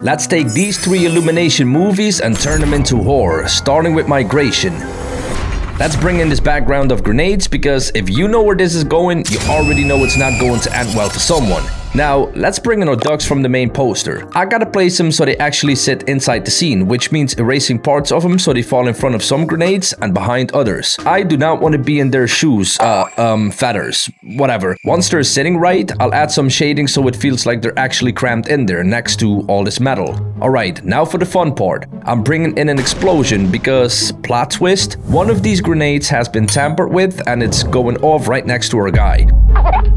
Let's take these 3 Illumination movies and turn them into horror, starting with Migration. Let's bring in this background of grenades, because if you know where this is going, you already know it's not going to end well for someone. Now, let's bring in our ducks from the main poster. I gotta place them so they actually sit inside the scene, which means erasing parts of them so they fall in front of some grenades and behind others. I do not want to be in their shoes, feathers, whatever. Once they're sitting right, I'll add some shading so it feels like they're actually crammed in there next to all this metal. Alright, now for the fun part. I'm bringing in an explosion because, plot twist, one of these grenades has been tampered with and it's going off right next to our guy.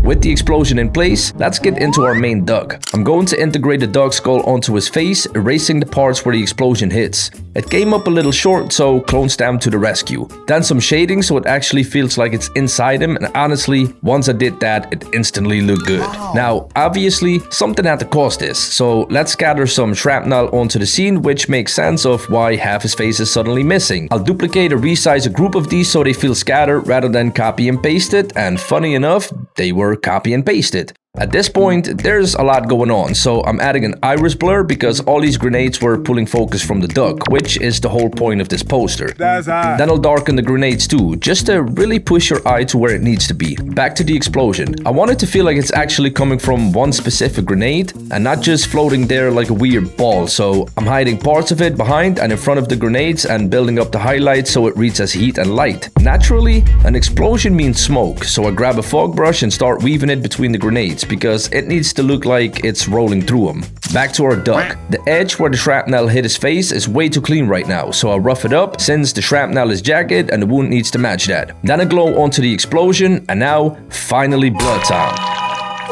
With the explosion in place, let's get into our main duck. I'm going to integrate the duck skull onto his face, erasing the parts where the explosion hits. It came up a little short, so clone stamp to the rescue. Then some shading so it actually feels like it's inside him, and honestly, once I did that, it instantly looked good. Now, obviously, something had to cause this, so let's scatter some shrapnel onto the scene, which makes sense of why half his face is suddenly missing. I'll duplicate or resize a group of these so they feel scattered rather than copy and paste it, and funny enough, they were copy and pasted. At this point, there's a lot going on, so I'm adding an iris blur because all these grenades were pulling focus from the duck, which is the whole point of this poster. Then I'll darken the grenades too, just to really push your eye to where it needs to be. Back to the explosion. I want it to feel like it's actually coming from one specific grenade and not just floating there like a weird ball, so I'm hiding parts of it behind and in front of the grenades and building up the highlights so it reads as heat and light. Naturally, an explosion means smoke, so I grab a fog brush and start weaving it between the grenades, because it needs to look like it's rolling through them. Back to our duck. The edge where the shrapnel hit his face is way too clean right now, so I'll rough it up since the shrapnel is jagged and the wound needs to match that. Then I glow onto the explosion, and now, finally blood time.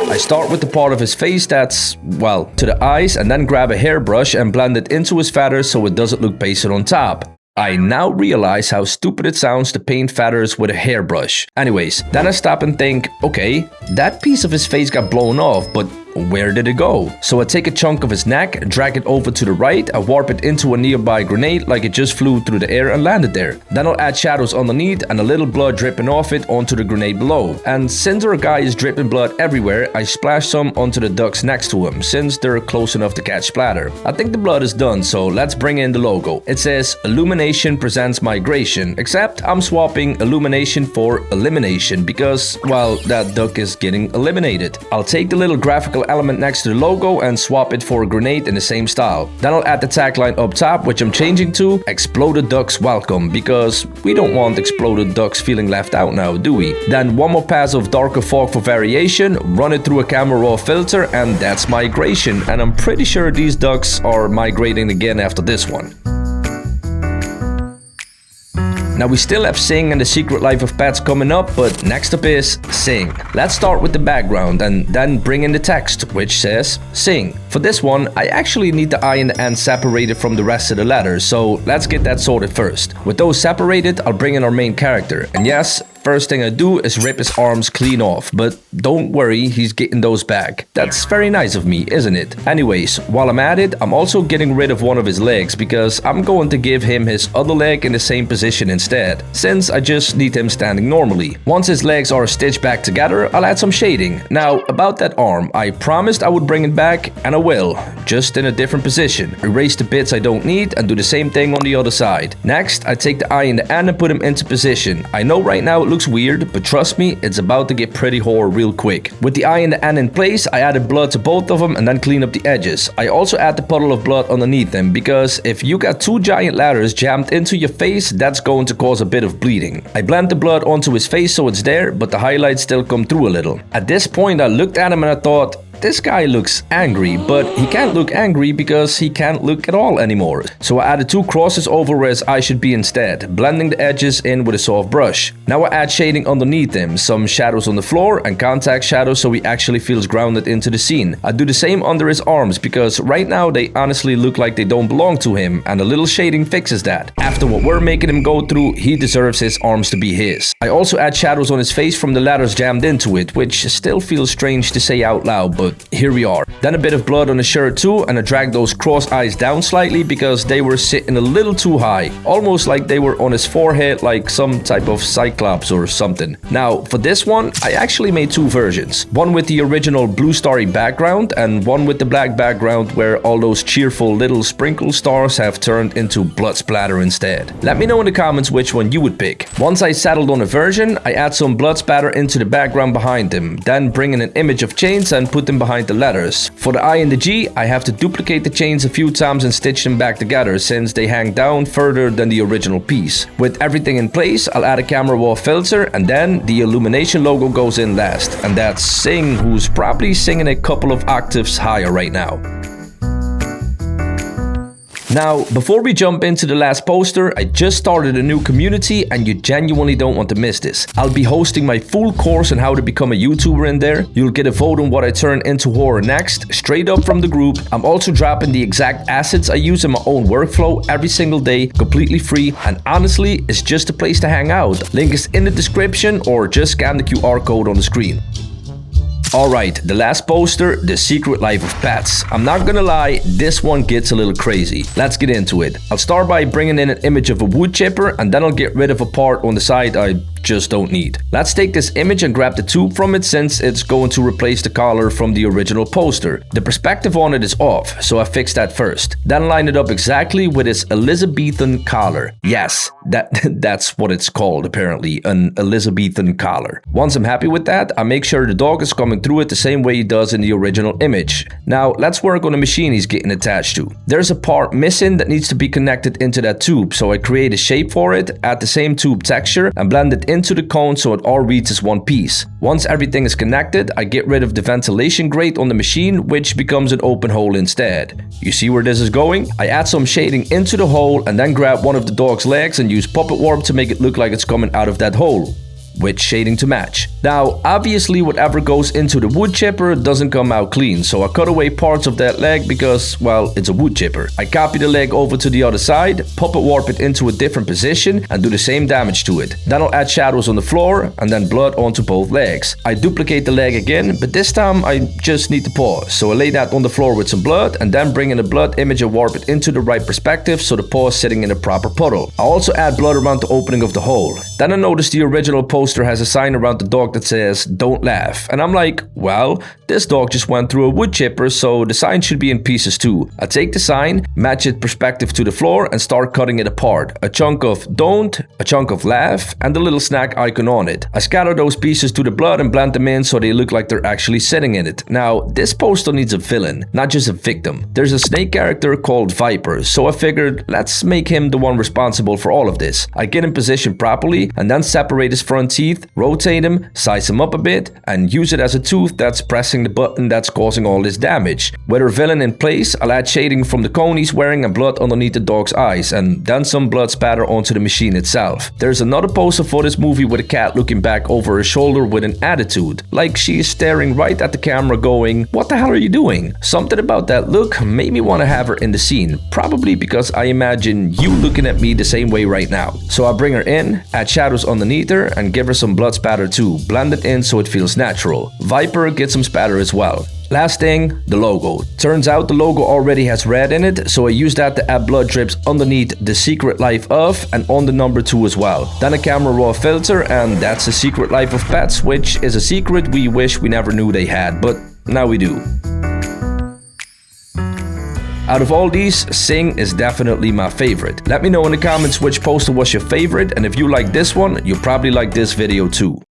I start with the part of his face that's, well, to the eyes, and then grab a hairbrush and blend it into his feathers so it doesn't look pasted on top. I now realize how stupid it sounds to paint feathers with a hairbrush. Anyways, then I stop and think, okay, that piece of his face got blown off, but where did it go? So I take a chunk of his neck, drag it over to the right, and warp it into a nearby grenade like it just flew through the air and landed there. Then I'll add shadows underneath and a little blood dripping off it onto the grenade below. And since our guy is dripping blood everywhere, I splash some onto the ducks next to him, since they're close enough to catch splatter. I think the blood is done, so let's bring in the logo. It says Illumination presents Migration, except I'm swapping Illumination for Elimination because, well, that duck is getting eliminated. I'll take the little graphical element next to the logo and swap it for a grenade in the same style. Then I'll add the tagline up top, which I'm changing to Exploded Ducks Welcome, because we don't want exploded ducks feeling left out now, do we? Then one more pass of darker fog for variation, run it through a camera raw filter, and that's Migration. And I'm pretty sure these ducks are migrating again after this one. Now we still have Sing and the Secret Life of Pets coming up, but next up is Sing. Let's start with the background and then bring in the text, which says Sing. For this one, I actually need the I and the N separated from the rest of the letters, so let's get that sorted first. With those separated, I'll bring in our main character. And yes, first thing I do is rip his arms clean off, but don't worry, he's getting those back. That's very nice of me, isn't it? Anyways, while I'm at it, I'm also getting rid of one of his legs because I'm going to give him his other leg in the same position instead, since I just need him standing normally. Once his legs are stitched back together, I'll add some shading. Now, about that arm, I promised I would bring it back, and I will, just in a different position. Erase the bits I don't need and do the same thing on the other side. Next, I take the I and the N and put him into position. I know right now it looks weird, but trust me, it's about to get pretty horror real quick. With the I and the N in place, I added blood to both of them and then clean up the edges. I also add the puddle of blood underneath them, because if you got two giant ladders jammed into your face, that's going to cause a bit of bleeding. I blend the blood onto his face so it's there, but the highlights still come through a little. At this point, I looked at him and I thought, this guy looks angry, but he can't look angry because he can't look at all anymore. So I added two crosses over where his eye should be instead, blending the edges in with a soft brush. Now I add shading underneath him, some shadows on the floor and contact shadows so he actually feels grounded into the scene. I do the same under his arms because right now they honestly look like they don't belong to him, and a little shading fixes that. After what we're making him go through, he deserves his arms to be his. I also add shadows on his face from the ladders jammed into it, which still feels strange to say out loud, but but here we are. Then a bit of blood on the shirt too, and I dragged those cross eyes down slightly because they were sitting a little too high, almost like they were on his forehead like some type of cyclops or something. Now for this one, I actually made two versions. One with the original blue starry background and one with the black background where all those cheerful little sprinkle stars have turned into blood splatter instead. Let me know in the comments which one you would pick. Once I settled on a version, I add some blood spatter into the background behind him, then bring in an image of chains and put them behind the letters. For the I and the G, I have to duplicate the chains a few times and stitch them back together since they hang down further than the original piece. With everything in place, I'll add a camera raw filter and then the Illumination logo goes in last. And that's Sing, who's probably singing a couple of octaves higher right now. Now, before we jump into the last poster, I just started a new community and you genuinely don't want to miss this. I'll be hosting my full course on how to become a YouTuber in there. You'll get a vote on what I turn into horror next, straight up from the group. I'm also dropping the exact assets I use in my own workflow every single day, completely free, and honestly, it's just a place to hang out. Link is in the description or just scan the QR code on the screen. Alright, the last poster, The Secret Life of Pets. I'm not gonna lie, this one gets a little crazy. Let's get into it. I'll start by bringing in an image of a wood chipper and then I'll get rid of a part on the side I just don't need. Let's take this image and grab the tube from it since it's going to replace the collar from the original poster. The perspective on it is off, so I fixed that first. Then line it up exactly with its Elizabethan collar. Yes, that's what it's called apparently, an Elizabethan collar. Once I'm happy with that, I make sure the dog is coming through it the same way he does in the original image. Now let's work on the machine he's getting attached to. There's a part missing that needs to be connected into that tube, so I create a shape for it, add the same tube texture and blend it into the cone so it all reads as one piece. Once everything is connected, I get rid of the ventilation grate on the machine, which becomes an open hole instead. You see where this is going? I add some shading into the hole and then grab one of the dog's legs and use puppet warp to make it look like it's coming out of that hole, with shading to match. Now, obviously whatever goes into the wood chipper doesn't come out clean, so I cut away parts of that leg because, well, it's a wood chipper. I copy the leg over to the other side, puppet warp it into a different position and do the same damage to it. Then I'll add shadows on the floor and then blood onto both legs. I duplicate the leg again, but this time I just need the paw, so I lay that on the floor with some blood and then bring in a blood image and warp it into the right perspective so the paw is sitting in a proper puddle. I also add blood around the opening of the hole. Then I notice the original poster has a sign around the dog that says "Don't laugh," and I'm like, well, this dog just went through a wood chipper, so the sign should be in pieces too. I take the sign, match it perspective to the floor and start cutting it apart. A chunk of "don't," a chunk of "laugh," and the little snack icon on it. I scatter those pieces to the blood and blend them in so they look like they're actually sitting in it. Now, this poster needs a villain, not just a victim. There's a snake character called Viper, so I figured let's make him the one responsible for all of this. I get in position properly and then separate his front teeth, rotate him, size him up a bit, and use it as a tooth that's pressing the button that's causing all this damage. With our villain in place, I'll add shading from the cone he's wearing and blood underneath the dog's eyes, and then some blood spatter onto the machine itself. There's another poster for this movie with a cat looking back over her shoulder with an attitude, like she is staring right at the camera going, "What the hell are you doing?" Something about that look made me want to have her in the scene, probably because I imagine you looking at me the same way right now. So I bring her in, add shadows underneath her, and give her some blood spatter too, blend it in so it feels natural. Viper gets some spatter as well. Last thing, the logo. Turns out the logo already has red in it, so I use that to add blood drips underneath The Secret Life of and on the number 2 as well. Then a camera raw filter, and that's The Secret Life of Pets, which is a secret we wish we never knew they had, but now we do. Out of all these, Sing is definitely my favorite. Let me know in the comments which poster was your favorite, and if you like this one, you'll probably like this video too.